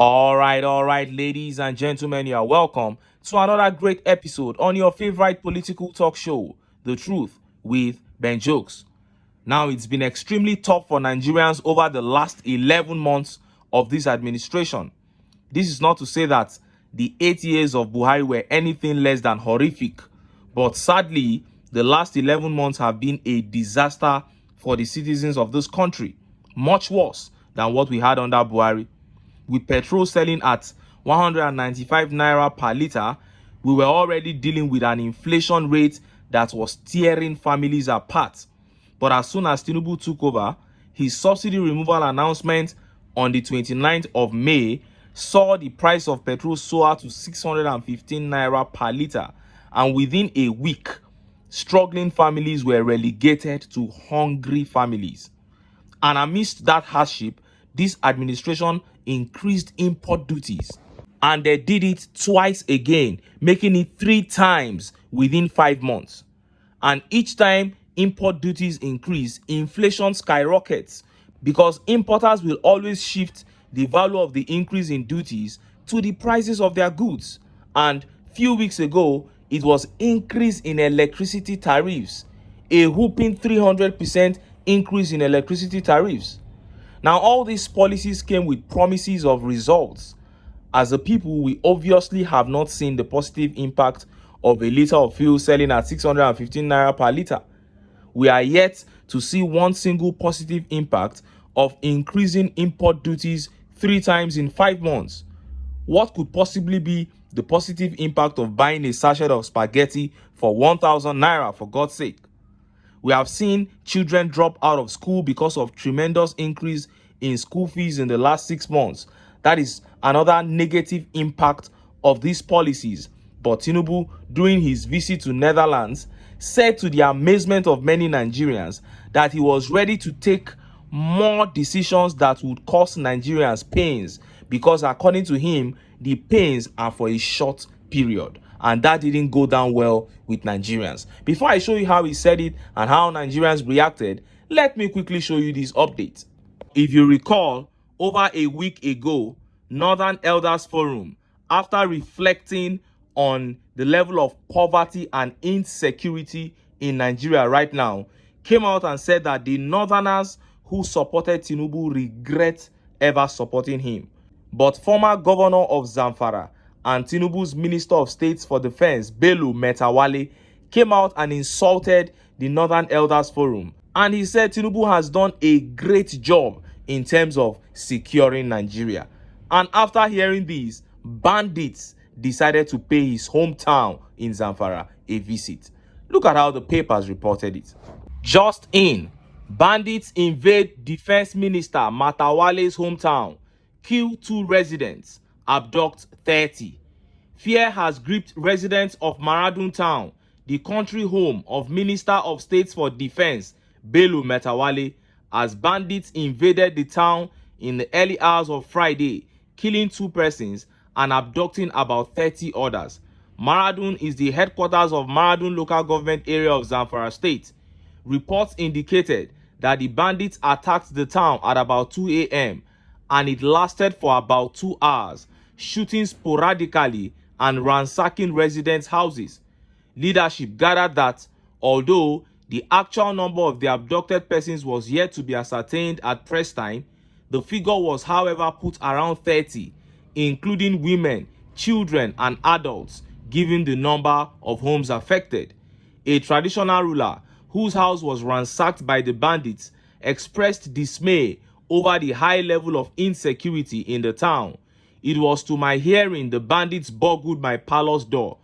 All right, ladies and gentlemen, you are welcome to another great episode on your favorite political talk show, The Truth with Ben Jokes. Now, it's been extremely tough for Nigerians over the last 11 months of this administration. This is not to say that the 8 years of Buhari were anything less than horrific, but sadly, the last 11 months have been a disaster for the citizens of this country, much worse than what we had under Buhari. With petrol selling at 195 naira per litre, we were already dealing with an inflation rate that was tearing families apart. But as soon as TINUBU took over, his subsidy removal announcement on the 29th of May saw the price of petrol soar to 615 naira per litre, and within a week, struggling families were relegated to hungry families. And amidst that hardship, this administration increased import duties. And they did it twice again, making it 3 times within 5 months. And each time import duties increase, inflation skyrockets because importers will always shift the value of the increase in duties to the prices of their goods. And few weeks ago, it was increase in electricity tariffs, a whooping 300% increase in electricity tariffs. Now, all these policies came with promises of results. As a people, we obviously have not seen the positive impact of a litre of fuel selling at 615 naira per litre. We are yet to see one single positive impact of increasing import duties 3 times in 5 months. What could possibly be the positive impact of buying a sachet of spaghetti for 1,000 naira, for God's sake? We have seen children drop out of school because of tremendous increase in school fees in the last 6 months. That is another negative impact of these policies. But TINUBU, during his visit to Netherlands, said to the amazement of many Nigerians that he was ready to take more decisions that would cause Nigerians pains, because according to him, the pains are for a short period. And that didn't go down well with Nigerians. Before I show you how he said it and how Nigerians reacted, let me quickly show you this update. If you recall, over a week ago, Northern Elders Forum, after reflecting on the level of poverty and insecurity in Nigeria right now, came out and said that the Northerners who supported TINUBU regret ever supporting him. But former governor of Zamfara and TINUBU's Minister of State for Defense, Bello Metawale, came out and insulted the Northern Elders Forum. And he said TINUBU has done a great job in terms of securing Nigeria. And after hearing this, Bandit decided to pay his hometown in Zamfara a visit. Look at how the papers reported it. Just in, bandits invade Defense Minister Matawale's hometown, kill 2 residents, abduct 30. Fear has gripped residents of Maradun town, the country home of Minister of State for Defense Bello Metawale, as bandits invaded the town in the early hours of Friday, killing 2 persons and abducting about 30 others. Maradun is the headquarters of Maradun local government area of Zamfara state. Reports indicated that the bandits attacked the town at about 2 a.m. and it lasted for about 2 hours, shooting sporadically and ransacking residents' houses. Leadership gathered that although the actual number of the abducted persons was yet to be ascertained at press time, the figure was, however, put around 30, including women, children, and adults, given the number of homes affected. A traditional ruler whose house was ransacked by the bandits expressed dismay over the high level of insecurity in the town. It was to my hearing the bandits burgled my parlor's door.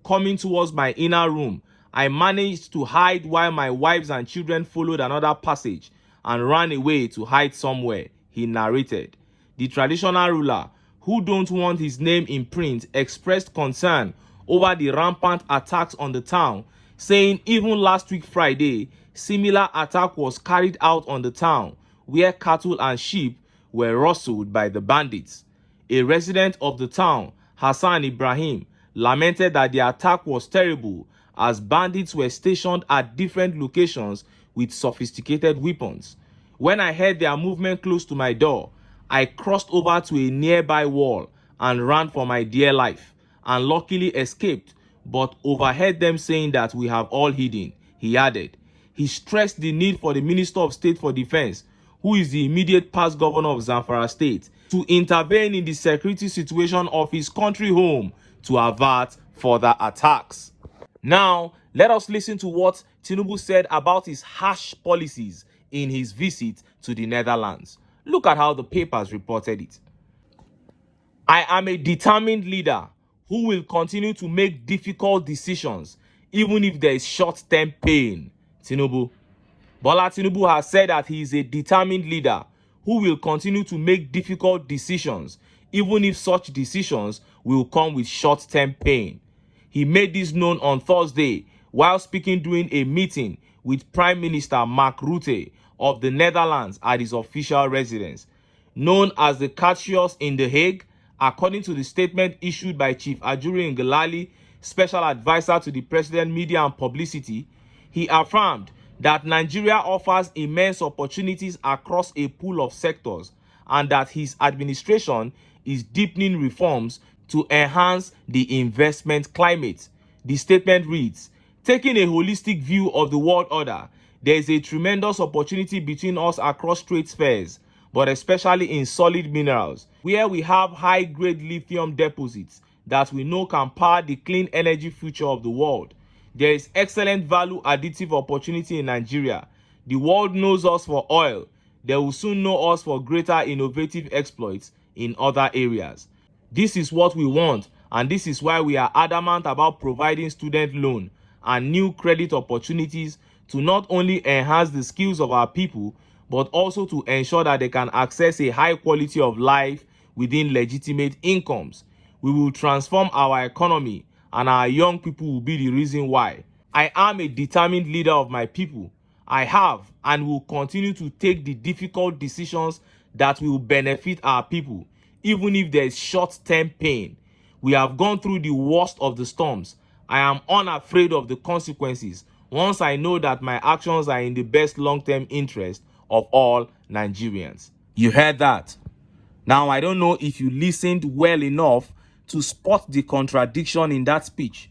Coming towards my inner room, I managed to hide while my wives and children followed another passage and ran away to hide somewhere, he narrated. The traditional ruler, who don't want his name in print, expressed concern over the rampant attacks on the town, saying even last week Friday, similar attack was carried out on the town, where cattle and sheep were rustled by the bandits. A resident of the town, Hassan Ibrahim, lamented that the attack was terrible as bandits were stationed at different locations with sophisticated weapons. When I heard their movement close to my door, I crossed over to a nearby wall and ran for my dear life, and luckily escaped, but overheard them saying that we have all hidden, he added. He stressed the need for the Minister of State for Defense, who is the immediate past governor of Zamfara State, to intervene in the security situation of his country home to avert further attacks. Now, let us listen to what Tinubu said about his harsh policies in his visit to the Netherlands. Look at how the papers reported it. I am a determined leader who will continue to make difficult decisions even if there is short-term pain. Tinubu. Bola Tinubu has said that he is a determined leader who will continue to make difficult decisions even if such decisions will come with short-term pain. He made this known on Thursday while speaking during a meeting with Prime Minister Mark Rutte of the Netherlands at his official residence. Known as the Cassius in The Hague, according to the statement issued by Chief Ajuri Ngelale, Special Advisor to the President, Media and Publicity, he affirmed that Nigeria offers immense opportunities across a pool of sectors and that his administration is deepening reforms to enhance the investment climate. The statement reads, taking a holistic view of the world order, there is a tremendous opportunity between us across trade spheres, but especially in solid minerals, where we have high-grade lithium deposits that we know can power the clean energy future of the world. There is excellent value additive opportunity in Nigeria. The world knows us for oil. They will soon know us for greater innovative exploits in other areas. This is what we want, and this is why we are adamant about providing student loan and new credit opportunities to not only enhance the skills of our people, but also to ensure that they can access a high quality of life within legitimate incomes. We will transform our economy, and our young people will be the reason why. I am a determined leader of my people. I have and will continue to take the difficult decisions that will benefit our people, even if there is short-term pain. We have gone through the worst of the storms. I am unafraid of the consequences once I know that my actions are in the best long-term interest of all Nigerians. You heard that? Now, I don't know if you listened well enough to spot the contradiction in that speech.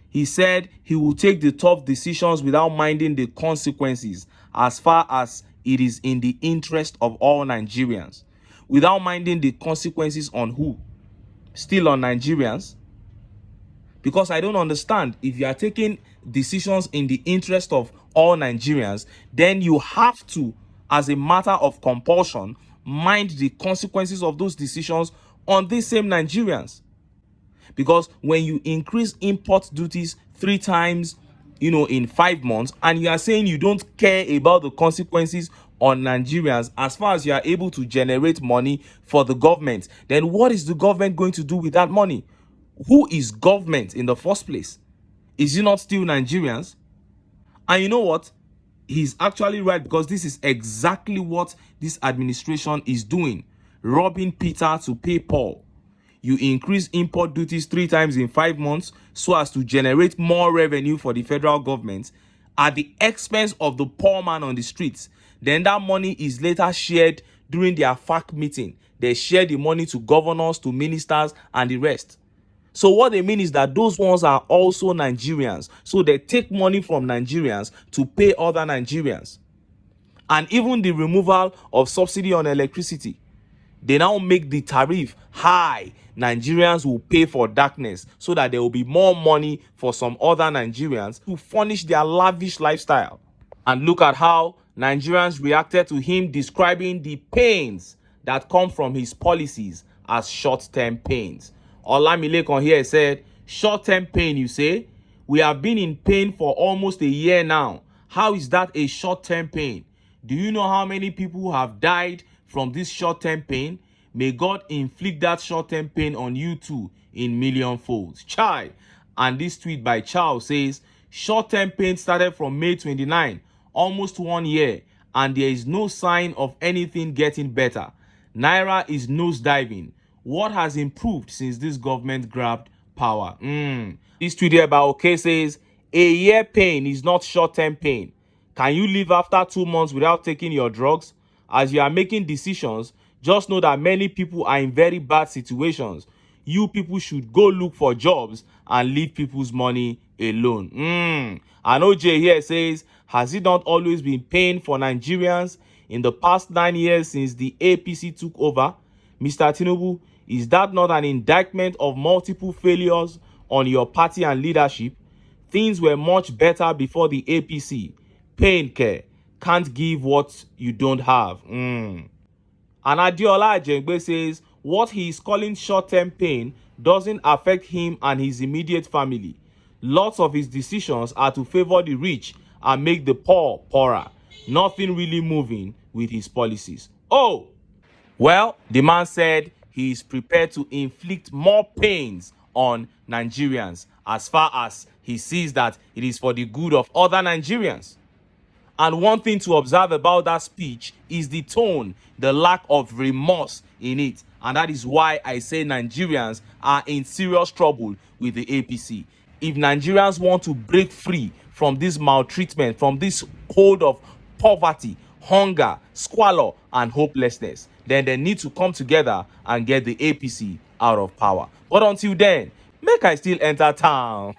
He said he will take the tough decisions without minding the consequences as far as it is in the interest of all Nigerians. Without minding the consequences on who? Still on Nigerians? Because I don't understand. If you are taking decisions in the interest of all Nigerians, then you have to, as a matter of compulsion, mind the consequences of those decisions on these same Nigerians. Because when you increase import duties 3 times, in 5 months, and you are saying you don't care about the consequences on Nigerians as far as you are able to generate money for the government, then what is the government going to do with that money? Who is government in the first place? Is it not still Nigerians? And you know what? He's actually right, because this is exactly what this administration is doing. Robbing Peter to pay Paul. You increase import duties 3 times in 5 months so as to generate more revenue for the federal government at the expense of the poor man on the streets. Then that money is later shared during their FAC meeting. They share the money to governors, to ministers, and the rest. So what they mean is that those ones are also Nigerians. So they take money from Nigerians to pay other Nigerians. And even the removal of subsidy on electricity, they now make the tariff high. Nigerians will pay for darkness so that there will be more money for some other Nigerians to furnish their lavish lifestyle. And look at how Nigerians reacted to him describing the pains that come from his policies as short-term pains. Olamilekon here said, short-term pain, you say? We have been in pain for almost a year now. How is that a short-term pain? Do you know how many people have died from this short-term pain? May God inflict that short-term pain on you too in million folds. Chai. And this tweet by Charles says, short-term pain started from May 29, almost 1 year, and there is no sign of anything getting better. Naira is nosediving. What has improved since this government grabbed power? This tweet here by OK says, a year pain is not short-term pain. Can you live after 2 months without taking your drugs? As you are making decisions, Just know that many people are in very bad situations. You people should go look for jobs and leave people's money alone. And OJ here says, has it not always been pain for Nigerians in the past 9 years since the APC took over? Mr. Tinubu, is that not an indictment of multiple failures on your party and leadership? Things were much better before the APC. Pain care. Can't give what you don't have. And Adiola Ajengbe says, what he is calling short-term pain doesn't affect him and his immediate family. Lots of his decisions are to favor the rich and make the poor poorer. Nothing really moving with his policies. Oh! Well, the man said he is prepared to inflict more pains on Nigerians as far as he sees that it is for the good of other Nigerians. And one thing to observe about that speech is the tone, the lack of remorse in it. And that is why I say Nigerians are in serious trouble with the APC. If Nigerians want to break free from this maltreatment, from this hold of poverty, hunger, squalor, and hopelessness, then they need to come together and get the APC out of power. But until then, make I still enter town.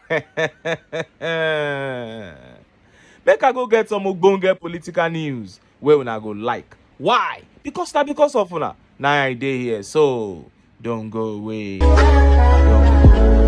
Make I go get some ogbonge political news wey una go like. Why? Because of una. Now I dey here, so don't go away. Don't go away.